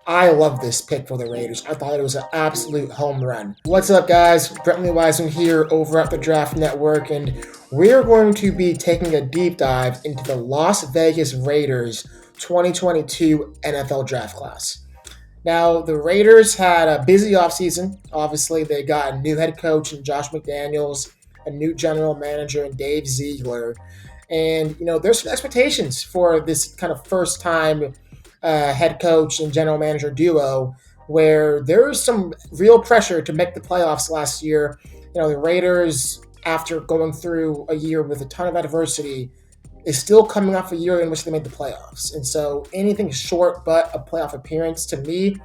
I love this pick for the Raiders. I thought it was an absolute home run. What's up, guys? Brentley Weissman here over at the Draft Network, and we're going to be taking a deep dive into the Las Vegas Raiders 2022 NFL Draft Class. Now, the Raiders had a busy offseason. Obviously, they got a new head coach in Josh McDaniels, a new general manager in Dave Ziegler. And, there's some expectations for this kind of first time head coach and general manager duo where there's some real pressure to make the playoffs last year. The Raiders, after going through a year with a ton of adversity, is still coming off a year in which they made the playoffs. And so anything short but a playoff appearance to me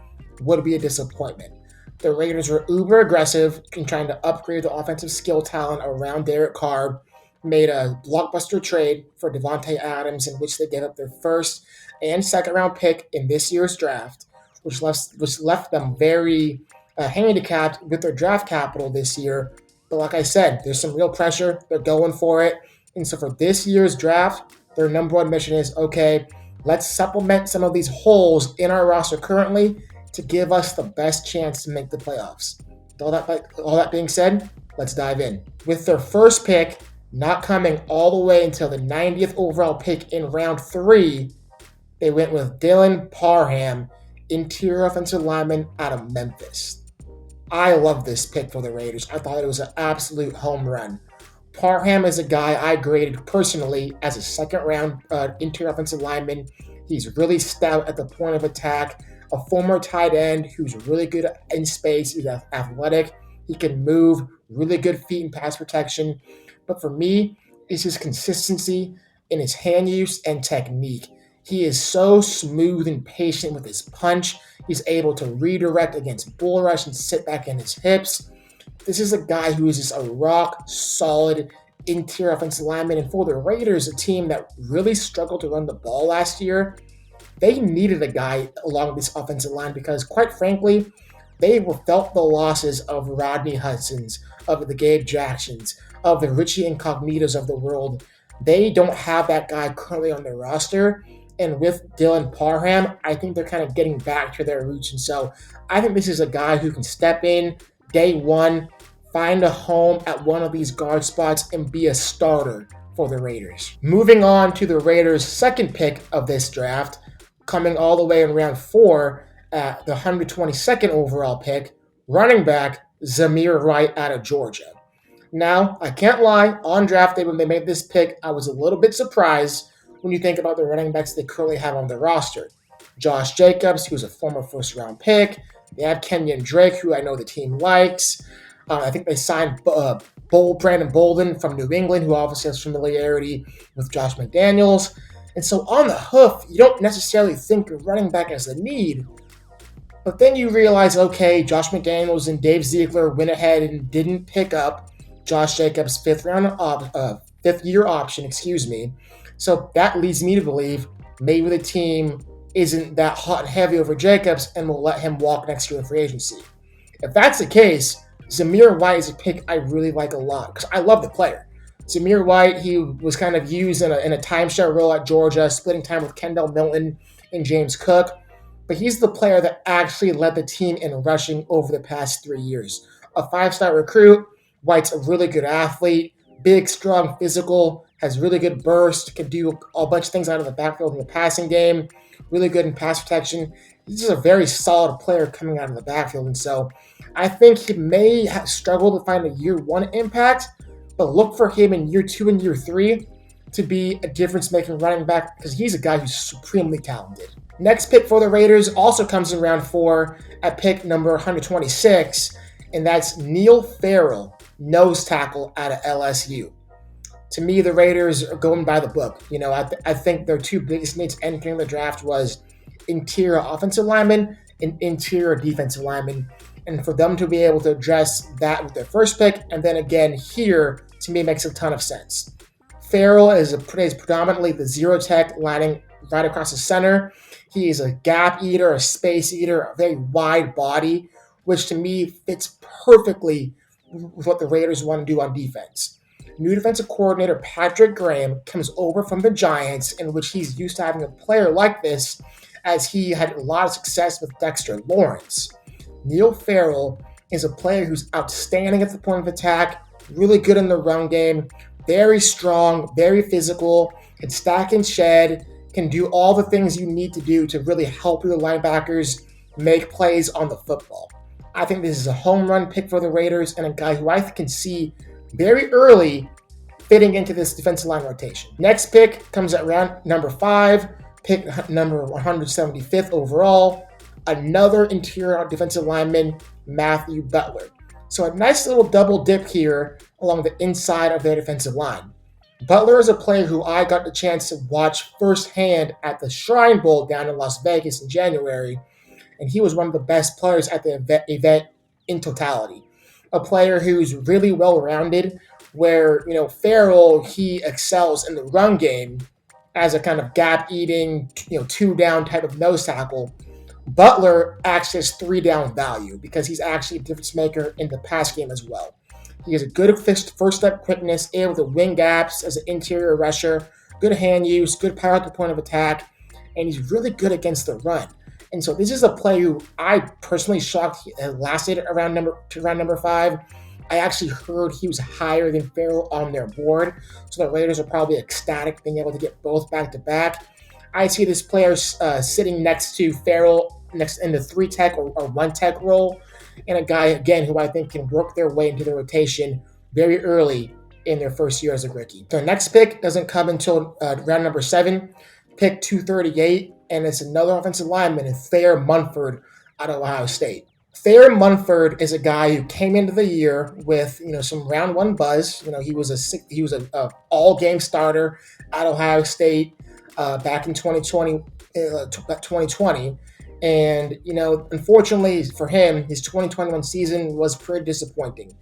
would be a disappointment. The Raiders were uber aggressive in trying to upgrade the offensive skill talent around Derek Carr, made a blockbuster trade for Devontae Adams in which they gave up their first and second round pick in this year's draft, which left them very handicapped with their draft capital this year. But like I said, there's some real pressure. They're going for it. And so for this year's draft, their number one mission is, okay, let's supplement some of these holes in our roster currently to give us the best chance to make the playoffs. With all that being said, let's dive in. With their first pick not coming all the way until the 90th overall pick in round 3, they went with Dylan Parham, interior offensive lineman out of Memphis. I love this pick for the Raiders. I thought it was an absolute home run. Parham is a guy I graded personally as a second-round interior offensive lineman. He's really stout at the point of attack, a former tight end who's really good in space. He's athletic. He can move, really good feet and pass protection. But for me, it's his consistency in his hand use and technique. He is so smooth and patient with his punch. He's able to redirect against bull rush and sit back in his hips. This is a guy who is just a rock-solid interior offensive lineman. And for the Raiders, a team that really struggled to run the ball last year, they needed a guy along this offensive line because, quite frankly, they felt the losses of Rodney Hudson's, of the Gabe Jacksons, of the Richie Incognitos of the world. They don't have that guy currently on their roster. And with Dylan Parham, I think they're kind of getting back to their roots. And so I think this is a guy who can step in day one, find a home at one of these guard spots, and be a starter for the Raiders. Moving on to the Raiders' second pick of this draft, coming all the way in round 4 at the 122nd overall pick, running back Zamir White out of Georgia. Now, I can't lie, on draft day when they made this pick, I was a little bit surprised when you think about the running backs they currently have on their roster. Josh Jacobs, who's a former first-round pick. They have Kenyon Drake, who I know the team likes. I think they signed Brandon Bolden from New England, who obviously has familiarity with Josh McDaniels. And so on the hoof, you don't necessarily think of running back as a need. But then you realize, okay, Josh McDaniels and Dave Ziegler went ahead and didn't pick up Josh Jacobs' fifth-year option. So that leads me to believe maybe the team isn't that hot and heavy over Jacobs and will let him walk next year in free agency. If that's the case, Zamir White is a pick I really like a lot because I love the player. Zamir White, he was kind of used in a timeshare role at Georgia, splitting time with Kendall Milton and James Cook. But he's the player that actually led the team in rushing over the past 3 years. A 5-star recruit, White's a really good athlete, big, strong, physical, has really good burst, can do a bunch of things out of the backfield in the passing game, really good in pass protection. He's just a very solid player coming out of the backfield. And so I think he may have struggled to find a year 1 impact, but look for him in year 2 and year 3 to be a difference-making running back because he's a guy who's supremely talented. Next pick for the Raiders also comes in round 4 at pick number 126, and that's Neil Farrell, nose tackle out of LSU. To me, the Raiders are going by the book. I think their 2 biggest needs entering the draft was interior offensive lineman and interior defensive lineman. And for them to be able to address that with their first pick, and then again here, to me, makes a ton of sense. Farrell plays predominantly the zero tech, lining right across the center. He is a gap eater, a space eater, a very wide body, which to me fits perfectly with what the Raiders want to do on defense. New defensive coordinator Patrick Graham comes over from the Giants, in which he's used to having a player like this as he had a lot of success with Dexter Lawrence. Neil Farrell is a player who's outstanding at the point of attack, really good in the run game, very strong, very physical, can stack and shed, can do all the things you need to do to really help your linebackers make plays on the football. I think this is a home run pick for the Raiders and a guy who I can see very early fitting into this defensive line rotation. Next pick comes at round number 5, pick number 175th overall. Another interior defensive lineman, Matthew Butler. So a nice little double dip here along the inside of their defensive line. Butler is a player who I got the chance to watch firsthand at the Shrine Bowl down in Las Vegas in January, and he was one of the best players at the event in totality. A player who's really well-rounded, where, Farrell, he excels in the run game as a kind of gap-eating, two-down type of nose tackle. Butler actually has 3-down value because he's actually a difference maker in the pass game as well. He has a good first step quickness, able to win gaps as an interior rusher, good hand use, good power at the point of attack, and he's really good against the run. And so this is a player who I personally shocked lasted around number 5. I actually heard he was higher than Farrell on their board, so the Raiders are probably ecstatic being able to get both back to back. I see this player sitting next to Farrell, next in the 3-tech or 1-tech role, and a guy, again, who I think can work their way into the rotation very early in their first year as a rookie. The next pick doesn't come until round number 7, pick 238, and it's another offensive lineman, Fairmunford out of Ohio State. Fairmunford is a guy who came into the year with some round 1 buzz. He was a all-game starter at Ohio State back in 2020, and unfortunately for him, his 2021 season was pretty disappointing.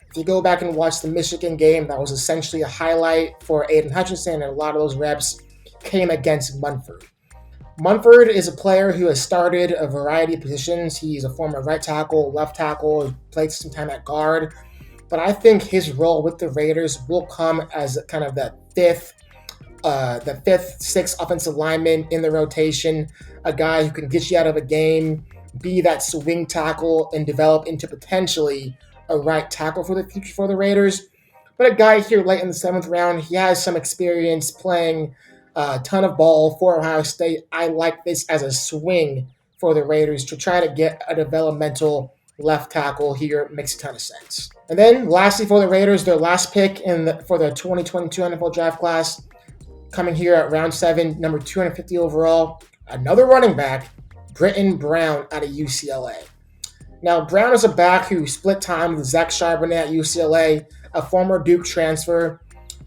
If you go back and watch the Michigan game, that was essentially a highlight for Aiden Hutchinson, and a lot of those reps came against Munford. Munford is a player who has started a variety of positions. He's a former right tackle, left tackle, played some time at guard. But I think his role with the Raiders will come as kind of the fifth, sixth offensive lineman in the rotation, a guy who can get you out of a game, be that swing tackle, and develop into potentially a right tackle for the future for the Raiders. But a guy here late in the 7th round, he has some experience playing a ton of ball for Ohio State. I like this as a swing for the Raiders to try to get a developmental left tackle here. Makes a ton of sense. And then lastly for the Raiders, their last pick for the 2022 NFL draft class, coming here at round 7, number 250 overall, another running back, Britton Brown out of UCLA. Now, Brown is a back who split time with Zach Charbonnet at UCLA, a former Duke transfer.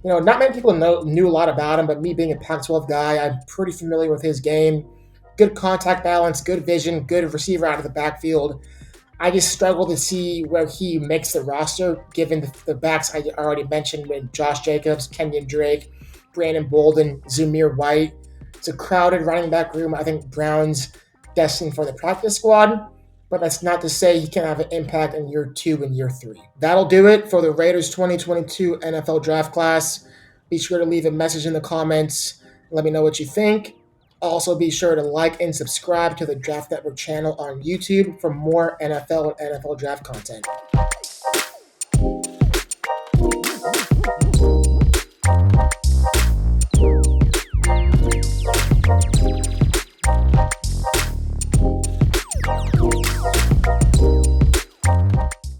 Not many people knew a lot about him, but me being a Pac-12 guy, I'm pretty familiar with his game. Good contact balance, good vision, good receiver out of the backfield. I just struggle to see where he makes the roster, given the backs I already mentioned with Josh Jacobs, Kenyon Drake, Brandon Bolden, Zamir White. It's a crowded running back room. I think Brown's destined for the practice squad, but that's not to say he can't have an impact in year 2 and year 3. That'll do it for the Raiders 2022 NFL draft class. Be sure to leave a message in the comments. Let me know what you think. Also, be sure to like and subscribe to the Draft Network channel on YouTube for more NFL and NFL draft content.